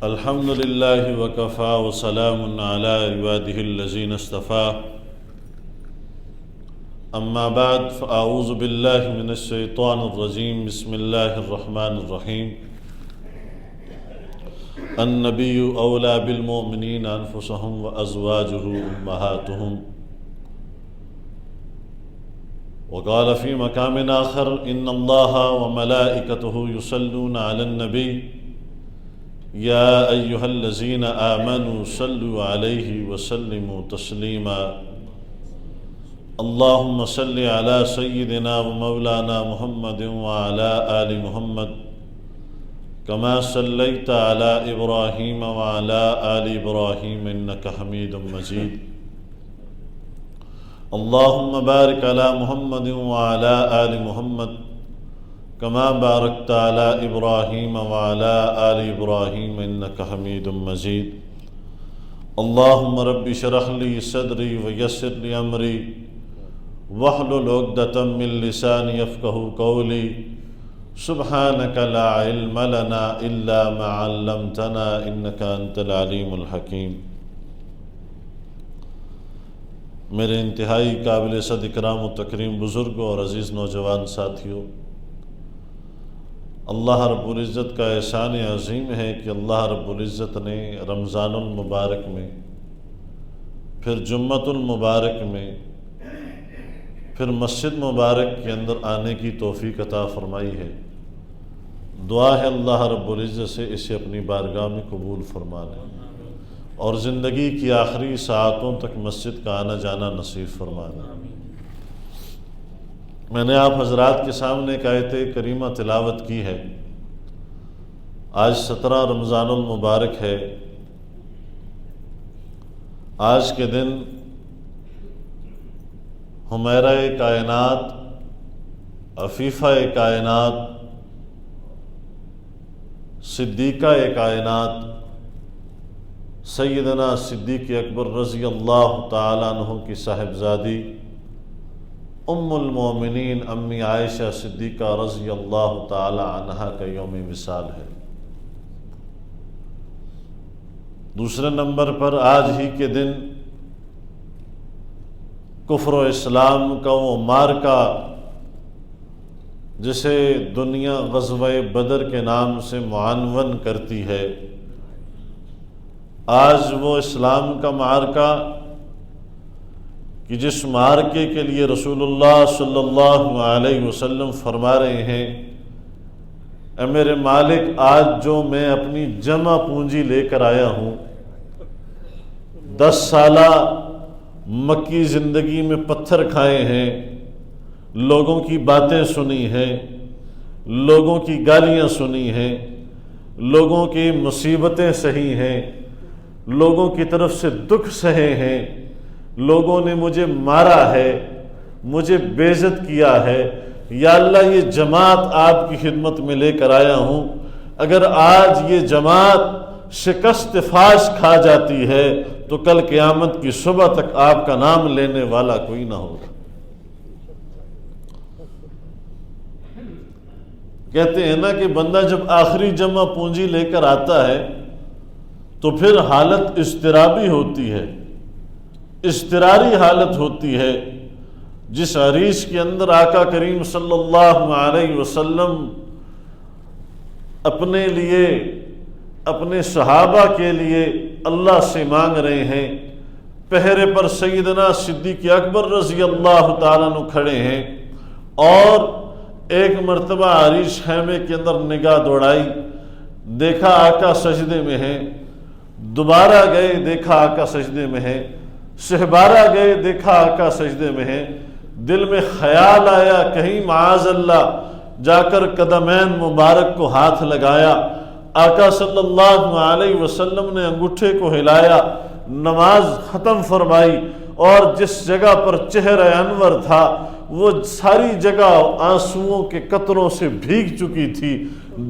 الحمد لله وكفى وسلام على عباده الذين اصطفى أما بعد فأعوذ بالله من الشيطان الرجيم بسم الله الرحمن الرحيم النبي أولى بالمؤمنين أنفسهم وأزواجه أمهاتهم وقال في مقام آخر إن الله وملائكته يصلون على النبي يا أيها الذين آمنوا صلوا عليه وسلموا تسليما اللهم صل على سيدنا ومولانا محمد وعلى آل محمد كما صليت على إبراهيم وعلى آل إبراهيم إنك حميد مجيد اللهم بارك على محمد وعلى آل محمد كما باركت على إبراهيم وعلى آل إبراهيم إنك حميد مجيد اللهم رب اشرح لي صدري ويسر لي أمري واحلل عقدة من لساني يفقهوا قولي سبحانك لا علم لنا إلا ما علمتنا إنك أنت العليم الحكيم۔ میرے انتہائی قابل صد اکرام و تکریم بزرگوں اور عزیز نوجوان ساتھیوں، اللہ رب العزت کا احسان عظیم ہے کہ اللہ رب العزت نے رمضان المبارک میں، پھر جمعۃ المبارک میں، پھر مسجد مبارک کے اندر آنے کی توفیق عطا فرمائی ہے۔ دعا ہے اللہ رب العزت سے اسے اپنی بارگاہ میں قبول فرما لے اور زندگی کی آخری ساعتوں تک مسجد کا آنا جانا نصیب فرما لے۔ میں نے آپ حضرات کے سامنے ایک آیت کریمہ تلاوت کی ہے۔ آج 17 رمضان المبارک ہے۔ آج کے دن حمیرہ کائنات، عفیفہ کائنات، صدیقہ کائنات سیدنا صدیق اکبر رضی اللہ تعالیٰ عنہ کی صاحبزادی ام المومنین امی عائشہ صدیقہ رضی اللہ تعالی عنہا کا یوم وصال ہے۔ دوسرے نمبر پر آج ہی کے دن کفر و اسلام کا وہ معرکہ جسے دنیا غزوہ بدر کے نام سے معنون کرتی ہے، آج وہ اسلام کا معرکہ کہ جس معرکے کے لیے رسول اللہ صلی اللہ علیہ وسلم فرما رہے ہیں، اے میرے مالک، آج جو میں اپنی جمع پونجی لے کر آیا ہوں، 10 سالہ مکی زندگی میں پتھر کھائے ہیں، لوگوں کی باتیں سنی ہیں، لوگوں کی گالیاں سنی ہیں، لوگوں کی مصیبتیں سہی ہیں، لوگوں کی طرف سے دکھ سہے ہیں، لوگوں نے مجھے مارا ہے، مجھے بے عزت کیا ہے، یا اللہ یہ جماعت آپ کی خدمت میں لے کر آیا ہوں، اگر آج یہ جماعت شکست فاش کھا جاتی ہے تو کل قیامت کی صبح تک آپ کا نام لینے والا کوئی نہ ہوگا۔ کہتے ہیں نا کہ بندہ جب آخری جمع پونجی لے کر آتا ہے تو پھر حالت اضطرابی ہوتی ہے، اضطراری حالت ہوتی ہے، جس عریش کے اندر آقا کریم صلی اللہ علیہ وسلم اپنے لیے، اپنے صحابہ کے لیے اللہ سے مانگ رہے ہیں، پہرے پر سیدنا صدیق اکبر رضی اللہ تعالیٰ عنہ کھڑے ہیں، اور ایک مرتبہ عریش خیمے کے اندر نگاہ دوڑائی، دیکھا آقا سجدے میں ہیں، دوبارہ گئے دیکھا آقا سجدے میں ہیں، شہبارہ گئے دیکھا آقا سجدے میں ہیں، دل میں خیال آیا کہیں معاذ اللہ جا کر قدمین مبارک کو ہاتھ لگایا، آقا صلی اللہ علیہ وسلم نے انگوٹھے کو ہلایا، نماز ختم فرمائی، اور جس جگہ پر چہرہ انور تھا وہ ساری جگہ آنسوؤں کے قطروں سے بھیگ چکی تھی،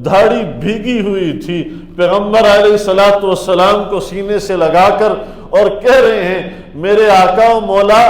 دھاڑی بھیگی ہوئی تھی، پیغمبر علیہ السلام کو سینے سے لگا کر اور کہہ رہے ہیں میرے آقا و مولا،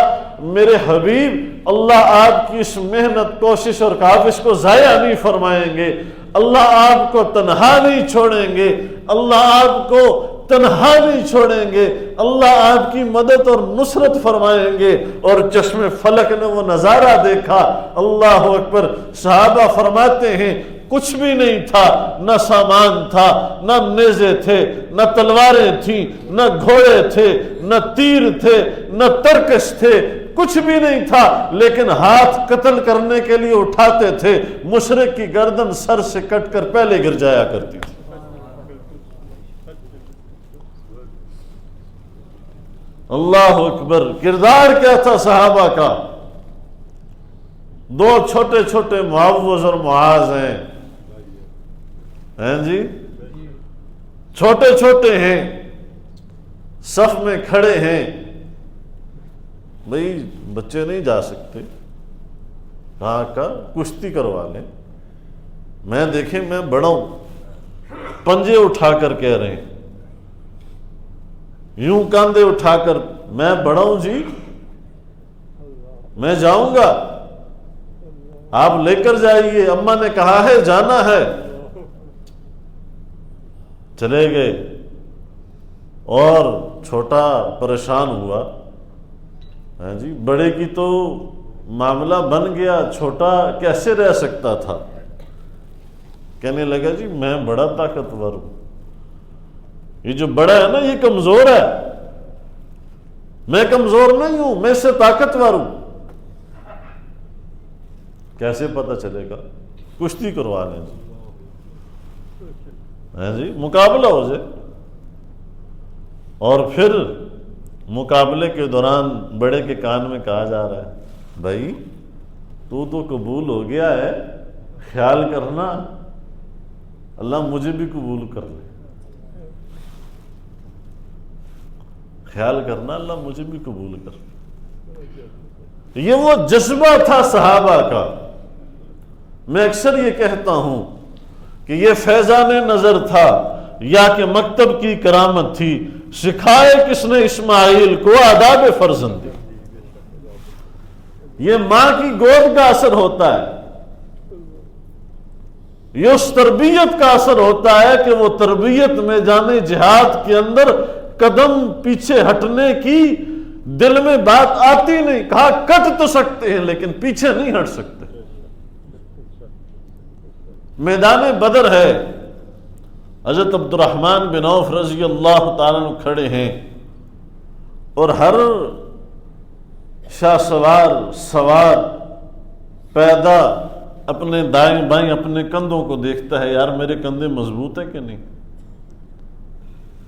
میرے حبیب، اللہ آپ کی اس محنت، کوشش اور کاوش کو ضائع نہیں فرمائیں گے، اللہ آپ کو تنہا نہیں چھوڑیں گے، اللہ آپ کو تنہا نہیں چھوڑیں گے، اللہ آپ کی مدد اور نصرت فرمائیں گے۔ اور چشم فلک نے وہ نظارہ دیکھا، اللہ اکبر۔ صحابہ فرماتے ہیں کچھ بھی نہیں تھا، نہ سامان تھا، نہ نیزے تھے، نہ تلواریں تھیں، نہ گھوڑے تھے، نہ تیر تھے، نہ ترکش تھے، کچھ بھی نہیں تھا، لیکن ہاتھ قتل کرنے کے لیے اٹھاتے تھے، مشرک کی گردن سر سے کٹ کر پہلے گر جایا کرتی تھی۔ اللہ اکبر۔ کردار کیا تھا صحابہ کا؟ دو چھوٹے چھوٹے معوذ اور معاذ ہیں جی، چھوٹے چھوٹے ہیں، صف میں کھڑے ہیں، بھئی بچے نہیں جا سکتے، کہاں کا کشتی کروا لیں، میں دیکھیں میں بڑا ہوں، پنجے اٹھا کر کہہ رہے ہیں، یوں کاندھے اٹھا کر، میں بڑا ہوں جی، میں جاؤں گا، آپ لے کر جائیے، اماں نے کہا ہے جانا ہے۔ چلے گئے، اور چھوٹا پریشان ہوا، ہاں جی، بڑے کی تو معاملہ بن گیا، چھوٹا کیسے رہ سکتا تھا؟ کہنے لگا جی میں بڑا طاقتور ہوں، یہ جو بڑا ہے نا یہ کمزور ہے، میں کمزور نہیں ہوں، میں اس سے طاقتور ہوں۔ کیسے پتہ چلے گا؟ کشتی کروا لیں جی، جی مقابلہ ہو جائے۔ اور پھر مقابلے کے دوران بڑے کے کان میں کہا جا رہا ہے بھائی تو قبول ہو گیا ہے، خیال کرنا اللہ مجھے بھی قبول کر لے، خیال کرنا اللہ مجھے بھی قبول کر لے۔ یہ وہ جذبہ تھا صحابہ کا۔ میں اکثر یہ کہتا ہوں کہ یہ فیضان نظر تھا یا کہ مکتب کی کرامت تھی؟ سکھائے کس نے اسماعیل کو آداب فرزندی؟ یہ ماں کی گود کا اثر ہوتا ہے، یہ اس تربیت کا اثر ہوتا ہے کہ وہ تربیت میں جانے جہاد کے اندر قدم پیچھے ہٹنے کی دل میں بات آتی نہیں۔ کہا کٹ تو سکتے ہیں لیکن پیچھے نہیں ہٹ سکتے۔ میدان بدر ہے، حضرت عبد الرحمن بن عوف رضی اللہ تعالیٰ عنہ کھڑے ہیں، اور ہر شاہ سوار پیدا اپنے دائیں بائیں اپنے کندھوں کو دیکھتا ہے، یار میرے کندھے مضبوط ہیں کہ نہیں؟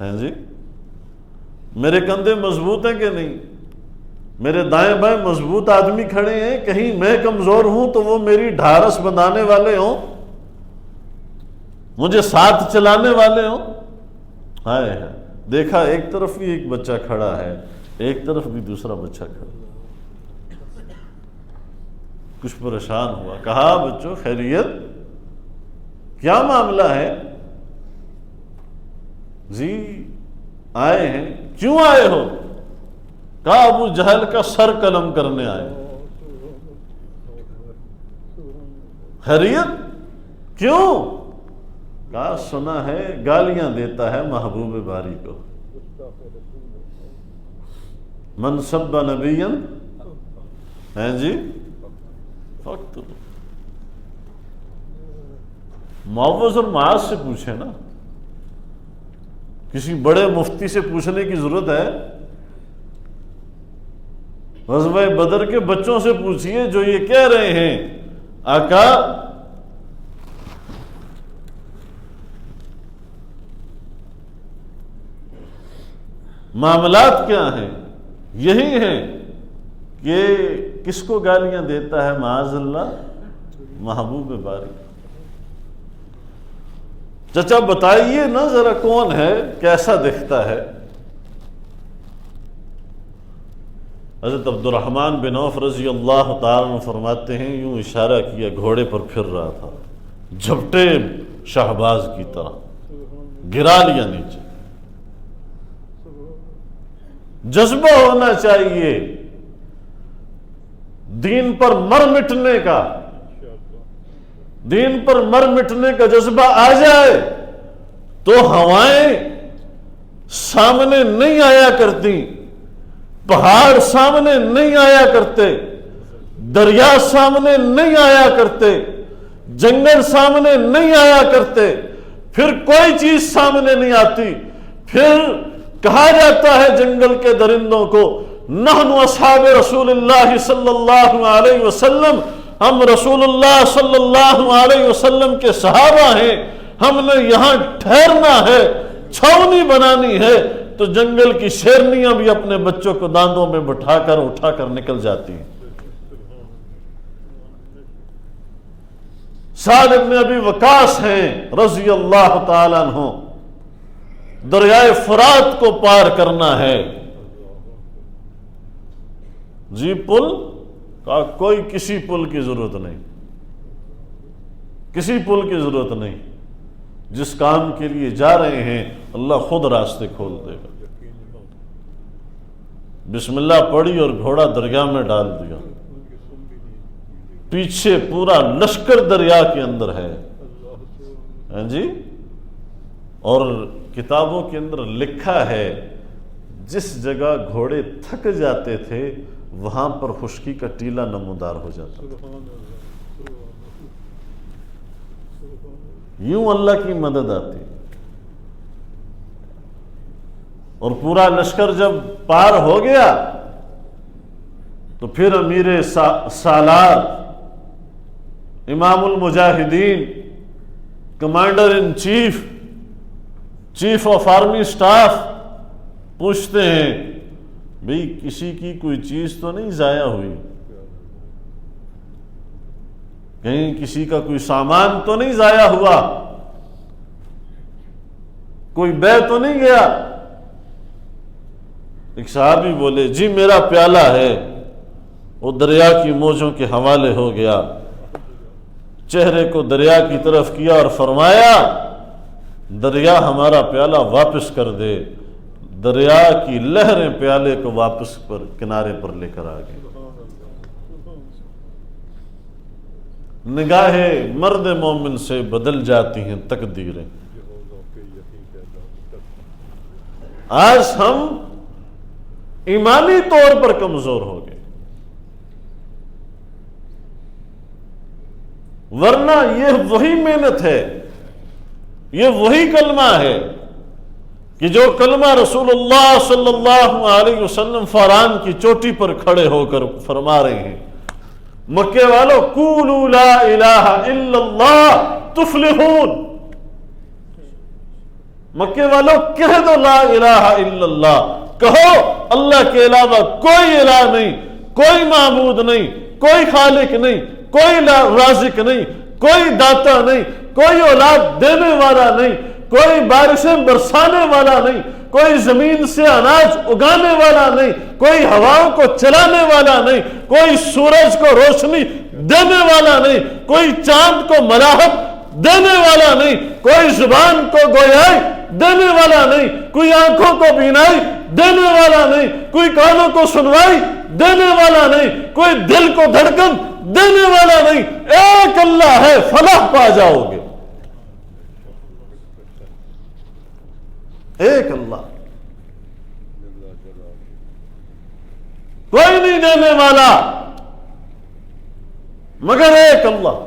ہیں جی، میرے کندھے مضبوط ہیں کہ نہیں؟ میرے دائیں بائیں مضبوط آدمی کھڑے ہیں، کہیں میں کمزور ہوں تو وہ میری ڈھارس بندھانے والے ہوں، مجھے ساتھ چلانے والے ہوں۔ ہائے ہائے، دیکھا ایک طرف بھی ایک بچہ کھڑا ہے، ایک طرف بھی دوسرا بچہ کھڑا، کچھ پریشان ہوا، کہا بچوں خیریت، کیا معاملہ ہے؟ جی آئے ہیں۔ کیوں آئے ہو؟ کہا ابو جہل کا سر قلم کرنے آئے۔ خیریت کیوں؟ کہا سنا ہے گالیاں دیتا ہے محبوب باری کو، من سب نبیا ہیں جی فقط۔ معوذ اور معاذ سے پوچھے نا، کسی بڑے مفتی سے پوچھنے کی ضرورت ہے؟ غزوہ بدر کے بچوں سے پوچھئے جو یہ کہہ رہے ہیں آقا معاملات کیا ہیں؟ یہی ہیں کہ کس کو گالیاں دیتا ہے معاذ اللہ؟ محبوب باری۔ چچا بتائیے نا ذرا کون ہے، کیسا دکھتا ہے؟ حضرت عبد الرحمن بن عوف رضی اللہ تعالیٰ عنہ فرماتے ہیں یوں اشارہ کیا، گھوڑے پر پھر رہا تھا، جھپٹے شہباز کی طرح گرا لیا نیچے۔ جذبہ ہونا چاہیے دین پر مر مٹنے کا، دین پر مر مٹنے کا جذبہ آ جائے تو ہوائیں سامنے نہیں آیا کرتی، پہاڑ سامنے نہیں آیا کرتے، دریا سامنے نہیں آیا کرتے، جنگل سامنے نہیں آیا کرتے، پھر کوئی چیز سامنے نہیں آتی، پھر کہا جاتا ہے جنگل کے درندوں کو نحن اصحاب رسول اللہ صلی اللہ علیہ وسلم، ہم رسول اللہ صلی اللہ علیہ وسلم کے صحابہ ہیں، ہم نے یہاں ٹھہرنا ہے، چھاؤنی بنانی ہے، تو جنگل کی شیرنیاں بھی اپنے بچوں کو داندوں میں بٹھا کر اٹھا کر نکل جاتی ہیں۔ سعد بن ابی وقاص ہیں رضی اللہ تعالیٰ عنہ، دریائے فرات کو پار کرنا ہے، جی پل کا کوئی کسی پل کی ضرورت نہیں، کسی پل کی ضرورت نہیں، جس کام کے لیے جا رہے ہیں اللہ خود راستے کھول دے گا۔ بسم اللہ پڑھی اور گھوڑا دریا میں ڈال دیا، پیچھے پورا لشکر دریا کے اندر ہے، ہاں جی، اور کتابوں کے اندر لکھا ہے جس جگہ گھوڑے تھک جاتے تھے وہاں پر خشکی کا ٹیلا نمودار ہو جاتا تھا۔ یوں اللہ کی مدد آتی، اور پورا لشکر جب پار ہو گیا تو پھر امیر سالار، امام Mujahideen, commander in chief, chief of army staff پوچھتے ہیں بھئی کسی کی کوئی چیز تو نہیں ضائع ہوئی، کہیں کسی کا کوئی سامان تو نہیں ضائع ہوا، کوئی بے تو نہیں گیا؟ ایک صحابی بولے جی میرا پیالہ ہے، وہ دریا کی موجوں کے حوالے ہو گیا، چہرے کو دریا کی طرف کیا اور فرمایا دریا ہمارا پیالہ واپس کر دے۔ دریا کی لہریں پیالے کو واپس پر کنارے پر لے کر آ گئی۔ نگاہیں مرد مومن سے بدل جاتی ہیں تقدیریں۔ آج ہم ایمانی طور پر کمزور ہو گئے، ورنہ یہ وہی محنت ہے، یہ وہی کلمہ ہے کہ جو کلمہ رسول اللہ صلی اللہ علیہ وسلم فاران کی چوٹی پر کھڑے ہو کر فرما رہے ہیں، مکے والوں قولوا لا الہ الا اللہ تفلحون، مکے والوں کہہ دو لا الہ الا اللہ، کہو اللہ کے علاوہ کوئی الہ نہیں، کوئی معبود نہیں، کوئی خالق نہیں، کوئی رازق نہیں، کوئی داتا نہیں، کوئی اولاد دینے والا نہیں، کوئی بارشیں برسانے والا نہیں، کوئی زمین سے اناج اگانے والا نہیں، کوئی ہواؤں کو چلانے والا نہیں، کوئی سورج کو روشنی دینے والا نہیں، کوئی چاند کو ملاحت دینے والا نہیں، کوئی زبان کو گویائی دینے والا نہیں، کوئی آنکھوں کو بینائی دینے والا نہیں، کوئی کانوں کو سنوائی دینے والا نہیں، کوئی دل کو دھڑکن دینے والا نہیں، ایک اللہ ہے، فلاح پا جاؤ گے، ایک اللہ، کوئی نہیں دینے والا مگر ایک اللہ۔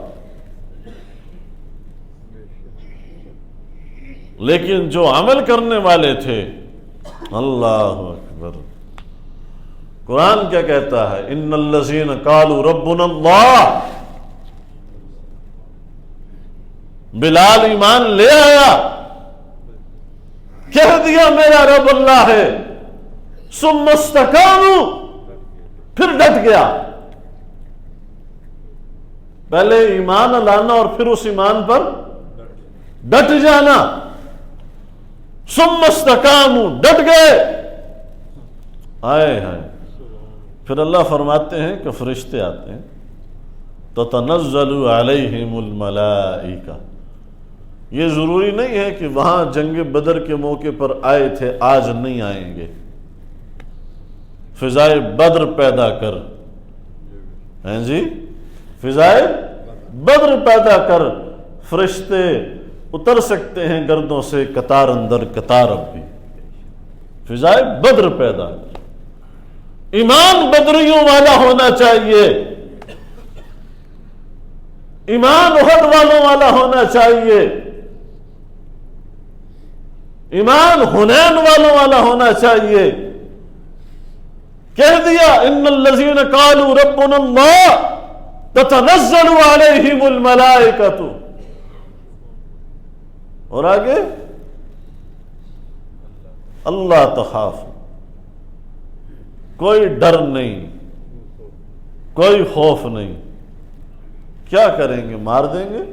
لیکن جو عمل کرنے والے تھے، اللہ اکبر، قرآن کیا کہتا ہے؟ ان الذین قالوا ربنا اللہ، بلال ایمان لے آیا، کہہ دیا میرا رب اللہ ہے، ثم استقاموا، پھر ڈٹ گیا، پہلے ایمان لانا اور پھر اس ایمان پر ڈٹ جانا، ثم استقاموا، ڈٹ گئے، آئے ہیں، پھر اللہ فرماتے ہیں کہ فرشتے آتے ہیں، تتنزل علیہم الملائکہ، یہ ضروری نہیں ہے کہ وہاں جنگ بدر کے موقع پر آئے تھے آج نہیں آئیں گے، فضائے بدر پیدا کر، ہیں جی، فضائے بدر پیدا کر، فرشتے اتر سکتے ہیں گردوں سے قطار اندر قطار اب بھی، فضائے بدر پیدا کر۔ ایمان بدریوں والا ہونا چاہیے، ایمان احد والوں والا ہونا چاہیے، ایمان حنین والوں والا ہونا چاہیے۔ کہہ دیا ان الذین قالوا ربنا اللہ تتنزل علیہم الملائکۃ، اور آگے اللہ تخاف، کوئی ڈر نہیں، کوئی خوف نہیں۔ کیا کریں گے؟ مار دیں گے؟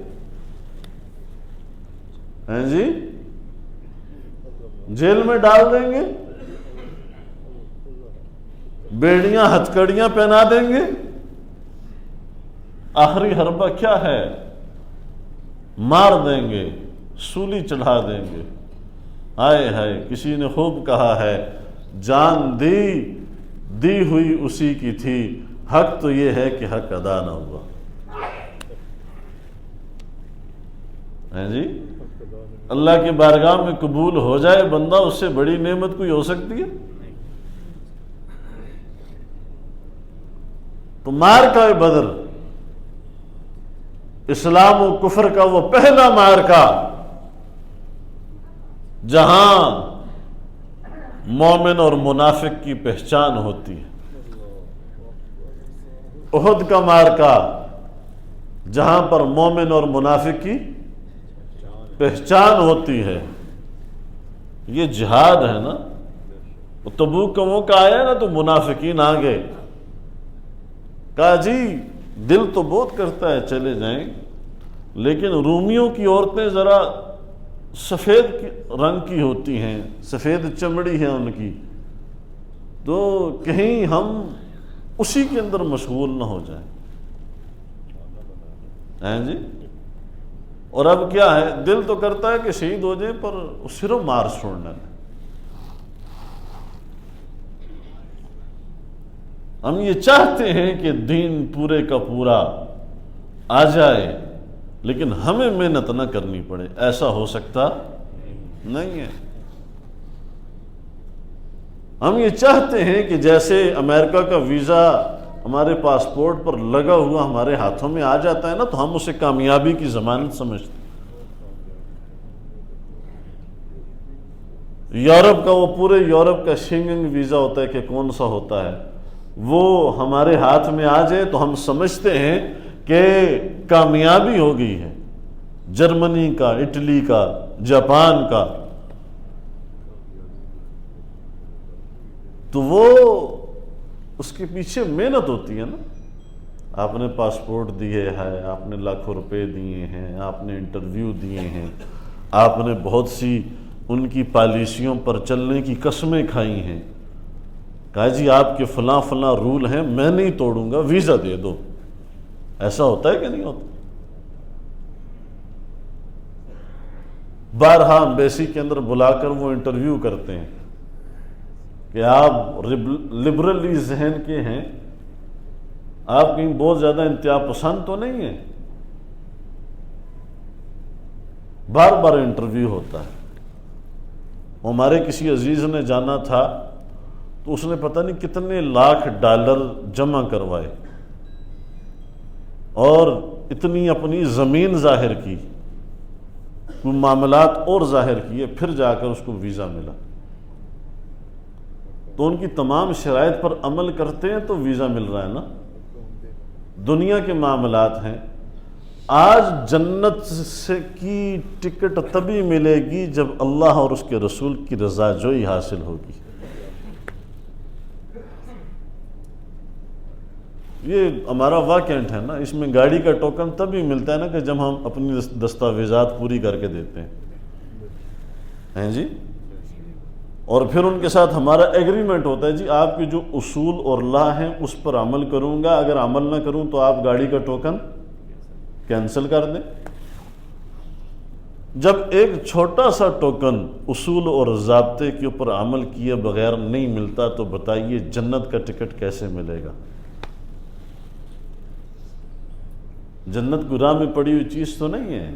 ہیں جی؟ جیل میں ڈال دیں گے؟ بیڑیاں ہتھکڑیاں پہنا دیں گے؟ آخری حربہ کیا ہے؟ مار دیں گے، سولی چڑھا دیں گے۔ ہائے ہائے، کسی نے خوب کہا ہے، جان دی ہوئی اسی کی تھی، حق تو یہ ہے کہ حق ادا نہ ہوا۔ ہیں جی؟ اللہ کی بارگاہ میں قبول ہو جائے بندہ، اس سے بڑی نعمت کوئی ہو سکتی ہے؟ تو معرکہ بدر اسلام و کفر کا وہ پہلا معرکہ جہاں مومن اور منافق کی پہچان ہوتی ہے، احد کا معرکہ جہاں پر مومن اور منافق کی پہچان ہوتی ہے۔ یہ جہاد ہے نا، وہ تبوک کا موقع آیا نا تو منافقین آ گئے، کہا جی دل تو بہت کرتا ہے چلے جائیں، لیکن رومیوں کی عورتیں ذرا سفید رنگ کی ہوتی ہیں، سفید چمڑی ہے ان کی، تو کہیں ہم اسی کے اندر مشغول نہ ہو جائیں۔ ہیں جی؟ اور اب کیا ہے، دل تو کرتا ہے کہ شہید ہو جائیں، پر صرف مار چھوڑنا ہے۔ ہم یہ چاہتے ہیں کہ دین پورے کا پورا آ جائے، لیکن ہمیں محنت نہ کرنی پڑے، ایسا ہو سکتا نہیں ہے۔ ہم یہ چاہتے ہیں کہ جیسے امریکہ کا ویزا ہمارے پاسپورٹ پر لگا ہوا ہمارے ہاتھوں میں آ جاتا ہے نا، تو ہم اسے کامیابی کی ضمانت سمجھتے ہیں۔ یورپ کا وہ پورے یورپ کا شینگن ویزا ہوتا ہے کہ کون سا ہوتا ہے، وہ ہمارے ہاتھ میں آ جائے تو ہم سمجھتے ہیں کہ کامیابی ہو گئی ہے۔ جرمنی کا، اٹلی کا، جاپان کا، تو وہ اس کے پیچھے محنت ہوتی ہے نا۔ آپ نے پاسپورٹ دیے ہے، آپ نے لاکھوں روپے دیے ہیں، آپ نے انٹرویو دیے ہیں، آپ نے بہت سی ان کی پالیسیوں پر چلنے کی قسمیں کھائی ہیں، کہا جی آپ کے فلاں فلاں رول ہیں، میں نہیں توڑوں گا، ویزا دے دو۔ ایسا ہوتا ہے کہ نہیں ہوتا؟ بارہا ایمبیسی کے اندر بلا کر وہ انٹرویو کرتے ہیں کہ آپ لبرلی ذہن کے ہیں، آپ کہیں بہت زیادہ انتہا پسند تو نہیں ہیں؟ بار بار انٹرویو ہوتا ہے۔ ہمارے کسی عزیز نے جانا تھا تو اس نے پتہ نہیں کتنے لاکھ ڈالر جمع کروائے اور اتنی اپنی زمین ظاہر کی، کوئی معاملات اور ظاہر کیے، پھر جا کر اس کو ویزا ملا۔ تو ان کی تمام شرائط پر عمل کرتے ہیں تو ویزا مل رہا ہے نا۔ دنیا کے معاملات ہیں۔ آج جنت سے کی ٹکٹ تبھی ملے گی جب اللہ اور اس کے رسول کی رضا جوئی حاصل ہوگی۔ یہ ہمارا واکنٹ ہے نا، اس میں گاڑی کا ٹوکن تبھی ملتا ہے نا کہ جب ہم اپنی دستاویزات پوری کر کے دیتے ہیں جی، اور پھر ان کے ساتھ ہمارا ایگریمنٹ ہوتا ہے، جی آپ کے جو اصول اور لا ہیں اس پر عمل کروں گا، اگر عمل نہ کروں تو آپ گاڑی کا ٹوکن کینسل کر دیں۔ جب ایک چھوٹا سا ٹوکن اصول اور ضابطے کے اوپر عمل کیے بغیر نہیں ملتا تو بتائیے جنت کا ٹکٹ کیسے ملے گا؟ جنت گراہ میں پڑی ہوئی چیز تو نہیں ہے۔